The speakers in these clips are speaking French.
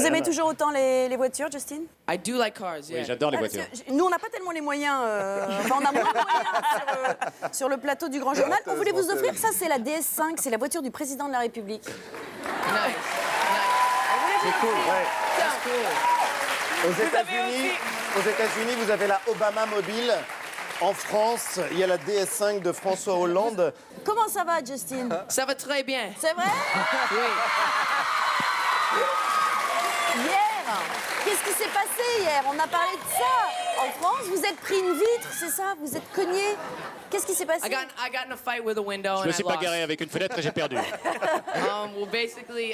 Vous aimez toujours autant les voitures, Justin? I do like cars, yeah. Oui, j'adore les Parce voitures. que nous, on n'a pas tellement les moyens. Enfin, on a moins de moyens sur le plateau du Grand Journal. On voulait vous offrir ça, c'est la DS5, c'est la voiture du président de la République. Nice. C'est cool, ouais. Aux États-Unis, vous avez la Obama Mobile. En France, il y a la DS5 de François Hollande. Comment ça va, Justin? Ça va très bien. C'est vrai? Oui. Hier, qu'est-ce qui s'est passé hier? On a parlé de ça. En France, vous êtes pris une vitre, c'est ça? Vous êtes cogné? Qu'est-ce qui s'est passé? I got in a fight with a window Je and me I suis lost. bagarré avec une fenêtre et j'ai perdu. Well, basically,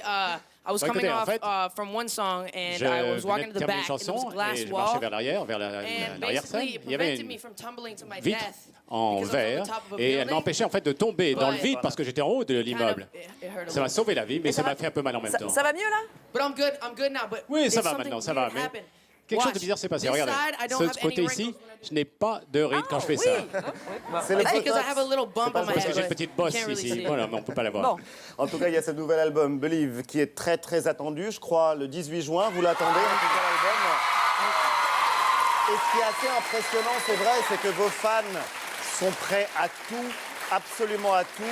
I was Bah, coming écoutez, en off fait, from one song and Je I was venais walking de to the terminer une back and there was chanson a glass et je wall. marchais vers l'arrière, vers And l'arrière-scène. basically, it Il y avait prevented me une from tumbling to my vitre death. en because I was verre on top of a et elle building. m'empêchait en fait de tomber dans le But- vide parce que j'étais en haut de Kind of, l'immeuble. it hurt a Ça m'a little. sauvé la vie, mais ça m'a fait un peu mal en même temps. Ça va mieux, là? But I'm good now. But Oui, ça it's va something maintenant, ça va. weird Mais happened. quelque chose de Watch. bizarre s'est passé. This Regardez, side, I don't ce have any côté ici, wrinkles. je n'ai pas de rides quand je fais oui. ça. C'est le It's because I Botox. have a little bump on my Parce que head. j'ai une but petite you bosse can't really see ici. it. Voilà, mais on ne peut pas la voir. Bon. En tout cas, il y a ce nouvel album, Believe, qui est très très attendu, je crois, le 18 juin. Vous l'attendez, le nouvel album. Et ce qui est assez impressionnant, c'est vrai, c'est que vos fans sont prêts à tout, absolument à tout.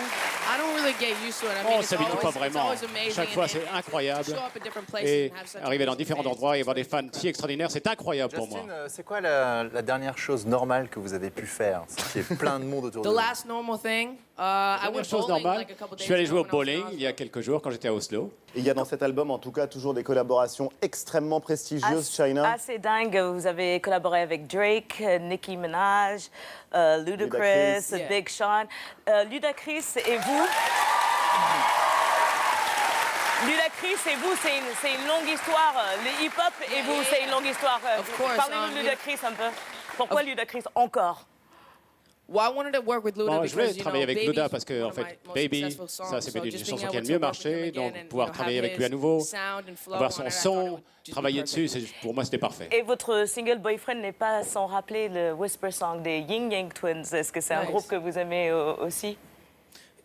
I don't really get used to it. I mean, On ne it's s'habitue pas always vraiment. amazing Chaque fois, and c'est incroyable. to show up at different places Et and have such arriver dans amazing différents fans. endroits et voir des fans si extraordinaires, c'est incroyable pour moi. Justin, c'est quoi la dernière chose normale que vous avez pu faire? C'est qu'il y ait plein de monde autour The de vous. last normal thing, I Première went chose bowling normale, like a couple je days suis allé ago jouer au when I was in bowling il y a Oslo. quelques jours quand j'étais à Oslo. Et il y a dans cet album, en tout cas, toujours des collaborations extrêmement prestigieuses, China. Assez dingue. Vous avez collaboré avec Drake, Nicki Minaj, Ludacris, Ludacris. Big Sean. Ludacris et vous. Ludacris et vous, c'est une longue histoire. Les hip-hop et vous, c'est une longue histoire. Of course, Parlez-nous de Ludacris un peu. Pourquoi Ludacris encore? Well, I wanted to work with Luda Bon, je voulais because, you know, travailler avec Baby, Luda parce que, one en of my fait, most Baby, successful songs. ça, c'est So une just chanson being qui a able le mieux to work with him marché, again donc and, pouvoir you know, travailler have avec lui à his nouveau, sound and flow avoir on son it, I thought it son, would just be travailler perfect. dessus, pour moi, c'était parfait. Et votre single Boyfriend n'est pas sans rappeler le Whisper Song des Ying Yang Twins. Est-ce que c'est un Nice. groupe que vous aimez aussi?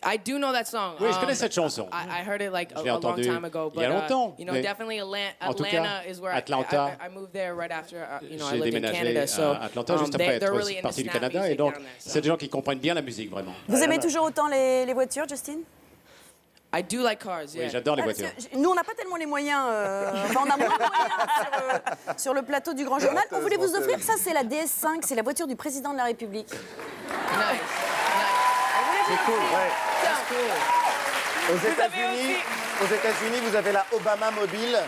I do know that song. Oui, je connais cette chanson. I heard it like Je a l'ai long entendue time ago. il y a but, longtemps, you know, mais definitely en tout cas, Atlanta is where Atlanta, I moved there right after, you know, I J'ai lived in déménagé Canada. So à Atlanta juste après they're être really into parti du snap Canada et music donc down there, so. c'est des gens qui comprennent bien la musique vraiment. Vous aimez toujours autant les voitures, Justin? I do like cars, yeah. Oui, j'adore les Parce voitures. que nous, on n'a pas tellement les moyens. Enfin, on a moins de moyens sur le plateau du Grand Journal. On voulait vous offrir ça, c'est la DS5, c'est la voiture du président de la République. Nice. C'est cool, ouais. That's cool. Aux États-Unis, vous avez la Obama Mobile.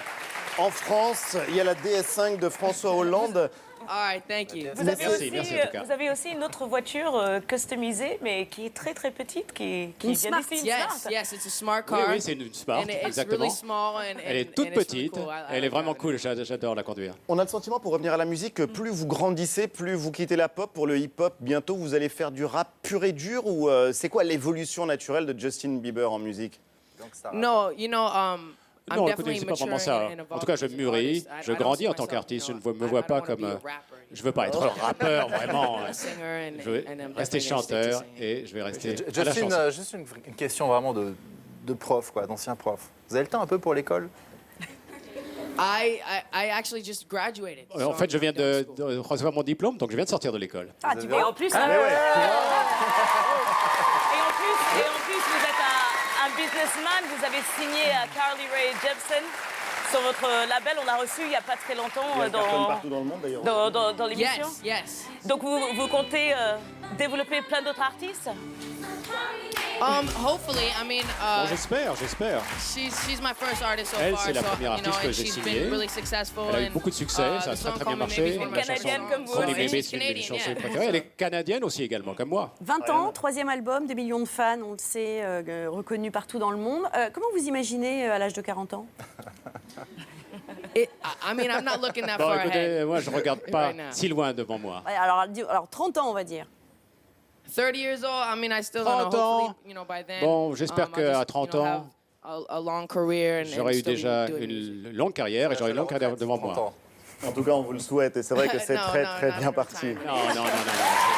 En France, il y a la DS5 de François Hollande. All right, thank you. Vous avez, Merci, aussi, merci en tout cas. vous avez aussi une autre voiture customisée, mais qui est très très petite, qui Une vient Smart. d'ici, une Yes, Smart. yes, it's a smart Oui, car. oui, c'est une Smart, and it's exactement. really small and Elle est and toute it's really petite, cool. I elle est like vraiment driving cool, it. j'adore la conduire. On a le sentiment, pour revenir à la musique, que plus vous grandissez, plus vous quittez la pop pour le hip-hop. Bientôt, vous allez faire du rap pur et dur ou c'est quoi l'évolution naturelle de Justin Bieber en musique? No, you know, I'm Non, definitely écoutez, c'est pas vraiment maturing ça. and En tout cas, je evolving as an mûris, artist. je I don't grandis see en tant myself, qu'artiste. Je you ne know, me vois I pas don't wanna comme... be a rapper. Je veux pas être rappeur, vraiment. I'm a singer and- Je veux and I'm rester definitely gonna stick to chanteur singing. et je vais rester à la Justin, chanson. juste une question vraiment de prof, quoi, d'ancien prof. Vous avez le temps un peu pour l'école? I actually just graduated. En so fait, je viens I'm done de school. recevoir mon diplôme, donc je viens de sortir de l'école. Ah, tu Et vois. en plus, Mais ouais. vous êtes un businessman, vous avez signé à Carly Rae Jepsen sur votre label. On l'a reçu il n'y a pas très longtemps Il y a personne partout dans le monde, d'ailleurs. dans l'émission. Yes, yes. Donc vous comptez développer plein d'autres artistes? Hopefully, I mean, Bon, j'espère. she's my first artist so Elle, far, c'est la so, première you know, artiste que and j'ai she's signée. been really successful. Elle a eu and, beaucoup de succès, ça a the très song très Call bien Me Maybe is marché. one of Une my favorite Canadienne songs. comme vous So Call Me aussi. Maybe, she's c'est une Canadian, chanson yeah. préférée. Elle est canadienne aussi également, comme moi. 20 ans, troisième album, des millions de fans, on le sait, reconnus partout dans le monde. Comment vous imaginez à l'âge de 40 ans? I mean, I'm not looking that Bon, far écoutez, ahead. moi, je ne regarde pas Right now. si loin devant moi. Ouais, alors 30 ans, on va dire. 30 years old, I mean, I still don't know. 30 ans. Hopefully, you know, by then. Bon, j'espère I'll qu'à just, 30 you know, ans, have a long career and j'aurai eu still be déjà doing music. une longue carrière et j'aurai une longue carrière devant moi. En tout cas, on vous le souhaite et c'est vrai que c'est No, très no, très not bien enough parti. time. Non, non, non, non. non.